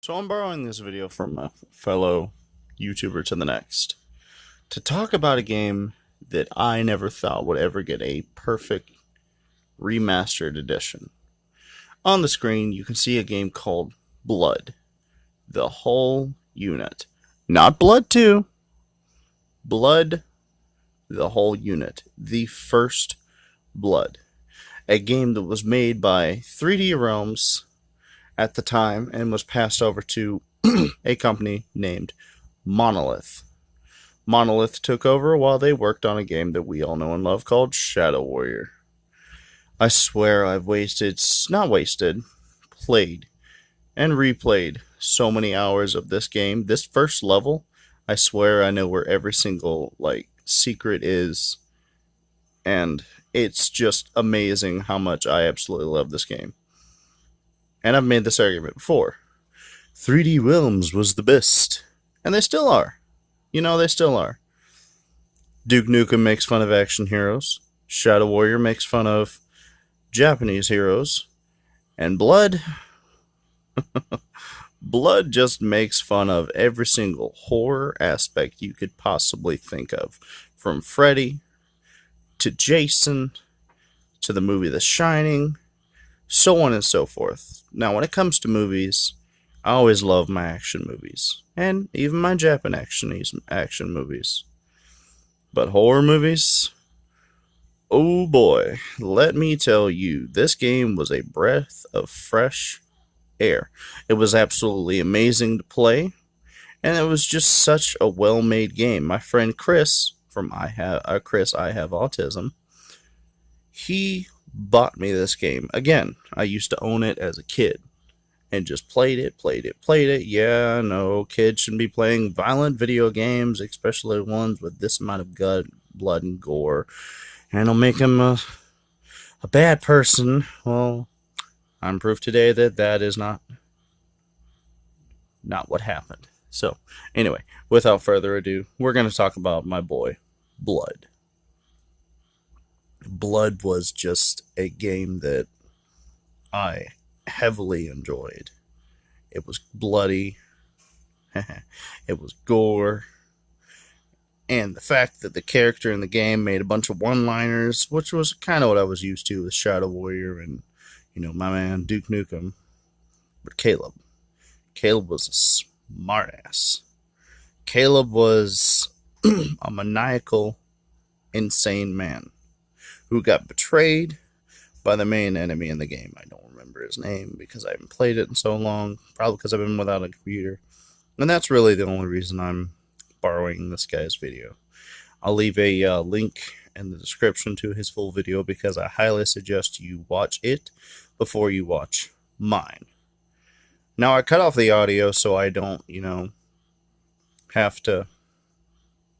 So I'm borrowing this video from a fellow YouTuber to the next to talk about a game that I never thought would ever get a perfect remastered edition. On the screen, you can see a game called Blood, the whole unit. Not Blood 2, Blood, the whole unit. The first Blood. A game that was made by 3D Realms at the time and was passed over to a company named Monolith. Monolith took over while they worked on a game that we all know and love called Shadow Warrior. I swear I've played and replayed so many hours of this game. This first level, I swear I know where every single secret is, and it's just amazing how much I absolutely love this game. And I've made this argument before. 3D Realms was the best, and they still are. They still are. Duke Nukem makes fun of action heroes. Shadow Warrior makes fun of Japanese heroes. And Blood just makes fun of every single horror aspect you could possibly think of. From Freddy to Jason to the movie The Shining, so on and so forth. Now, when it comes to movies, I always love my action movies. And even my Japan action movies. But horror movies? Oh boy, let me tell you, this game was a breath of fresh air. It was absolutely amazing to play, and it was just such a well-made game. My friend Chris from Chris I Have Autism, he bought me this game. Again, I used to own it as a kid and just played it. Yeah, no, kids shouldn't be playing violent video games, especially ones with this amount of blood, and gore. And it'll make them a bad person. Well, I'm proof today that that is not what happened. So, anyway, without further ado, we're going to talk about my boy, Blood. Blood was just a game that I heavily enjoyed. It was bloody, it was gore, and the fact that the character in the game made a bunch of one-liners, which was kind of what I was used to with Shadow Warrior and, my man Duke Nukem. But Caleb was a smartass. Caleb was a maniacal, insane man who got betrayed by the main enemy in the game. I don't remember his name because I haven't played it in so long, probably because I've been without a computer. And that's really the only reason I'm borrowing this guy's video. I'll leave a link in the description to his full video because I highly suggest you watch it before you watch mine. Now, I cut off the audio so I don't, have to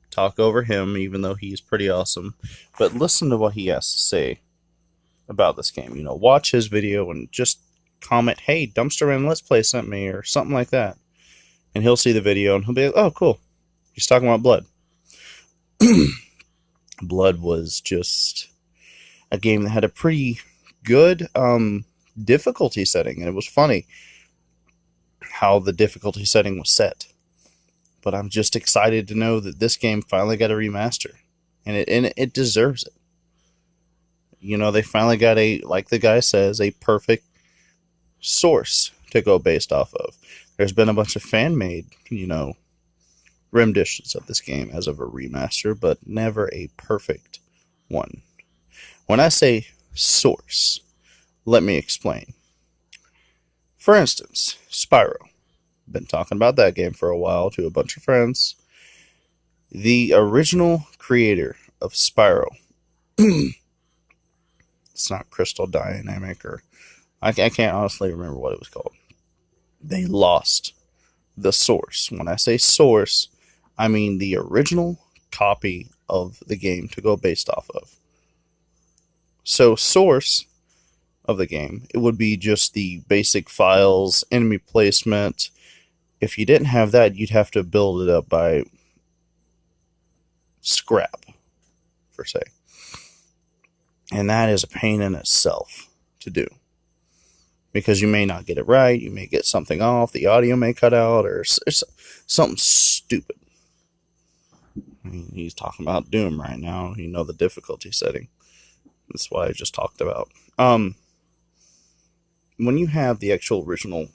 talk over him, even though he's pretty awesome. But listen to what he has to say about this game. Watch his video and just comment, "Hey, Dumpster and Let's Play sent me," or something like that. And he'll see the video and he'll be like, "Oh, cool. He's talking about Blood." Blood was just a game that had a pretty good difficulty setting, and it was funny how the difficulty setting was set. But I'm just excited to know that this game finally got a remaster, and it deserves it. They finally got like the guy says, a perfect source to go based off of. There's been a bunch of fan-made, renditions of this game as of a remaster, but never a perfect one. When I say source, let me explain. For instance, Spyro. Been talking about that game for a while to a bunch of friends. The original creator of Spyro, it's not Crystal Dynamic, or I can't honestly remember what it was called. They lost the source. When I say source, I mean the original copy of the game to go based off of. So, source of the game, it would be just the basic files, enemy placement. If you didn't have that, you'd have to build it up by scrap, per se. And that is a pain in itself to do. because you may not get it right, you may get something off, the audio may cut out, or something stupid. I mean, he's talking about Doom right now. You know the difficulty setting. That's why I just talked about. When you have the actual original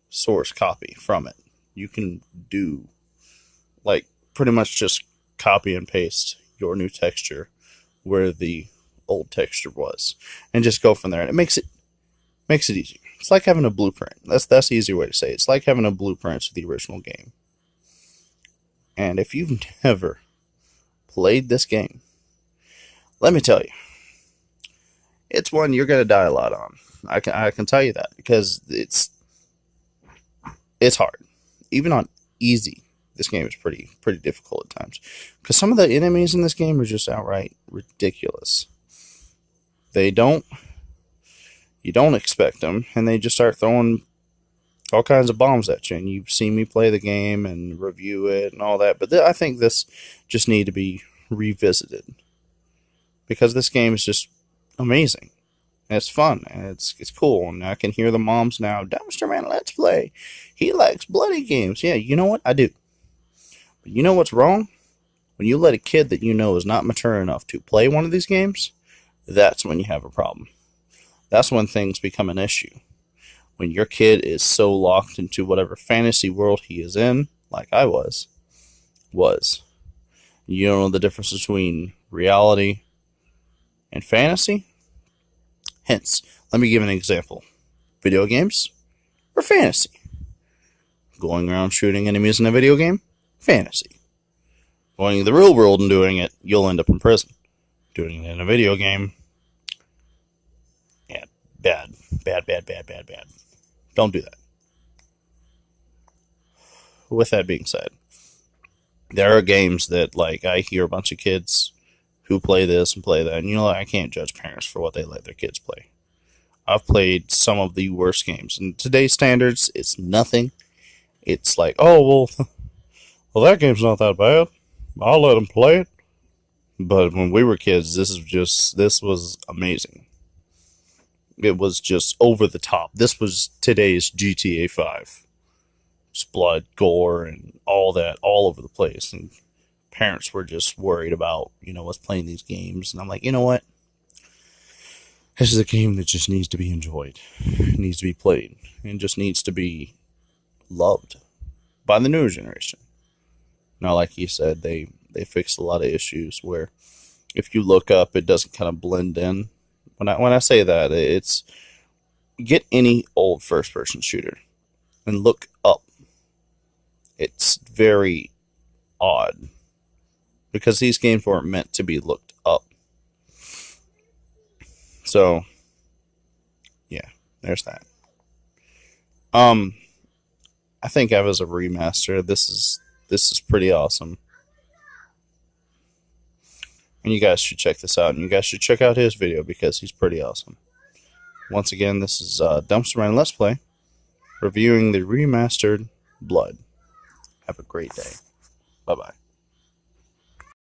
source copy from it, you can do like pretty much just copy and paste your new texture where the old texture was, and just go from there. And it makes it easier. It's like having a blueprint. That's the easier way to say it. It's like having a blueprint to the original game. And if you've never played this game, let me tell you, it's one you're gonna die a lot on. I can tell you that, because it's hard. Even on easy, this game is pretty difficult at times, because some of the enemies in this game are just outright ridiculous. You don't expect them, and they just start throwing all kinds of bombs at you. And you've seen me play the game and review it and all that, but I think this just need to be revisited, because this game is just amazing. And it's fun, and it's cool, and I can hear the moms now. Dumpster Man, let's play. He likes bloody games. Yeah, you know what? I do. But you know what's wrong? When you let a kid that you know is not mature enough to play one of these games, that's when you have a problem. That's when things become an issue. When your kid is so locked into whatever fantasy world he is in, like I was, you don't know the difference between reality and fantasy. Hence, let me give an example. Video games or fantasy? Going around shooting enemies in a video game? Fantasy. Going to the real world and doing it, you'll end up in prison. Doing it in a video game, yeah, bad. Don't do that. With that being said, there are games that, like, I hear a bunch of kids who play this and play that, and I can't judge parents for what they let their kids play. I've played some of the worst games. In today's standards, it's nothing. It's like, oh, well, that game's not that bad. I'll let them play it. But when we were kids, this was amazing. It was just over the top. This was today's GTA 5. Just blood, gore, and all that all over the place. And parents were just worried about, us playing these games. And I'm like, you know what? This is a game that just needs to be enjoyed. It needs to be played. And just needs to be loved by the newer generation. Now, like you said, they fixed a lot of issues where if you look up, it doesn't kind of blend in. When I say that, it's get any old first-person shooter and look up. It's very odd, because these games weren't meant to be looked up. So, yeah, there's that. I think as a remaster, this is pretty awesome. And you guys should check this out. And you guys should check out his video, because he's pretty awesome. Once again, this is Dumpster Man Let's Play, reviewing the remastered Blood. Have a great day. Bye-bye.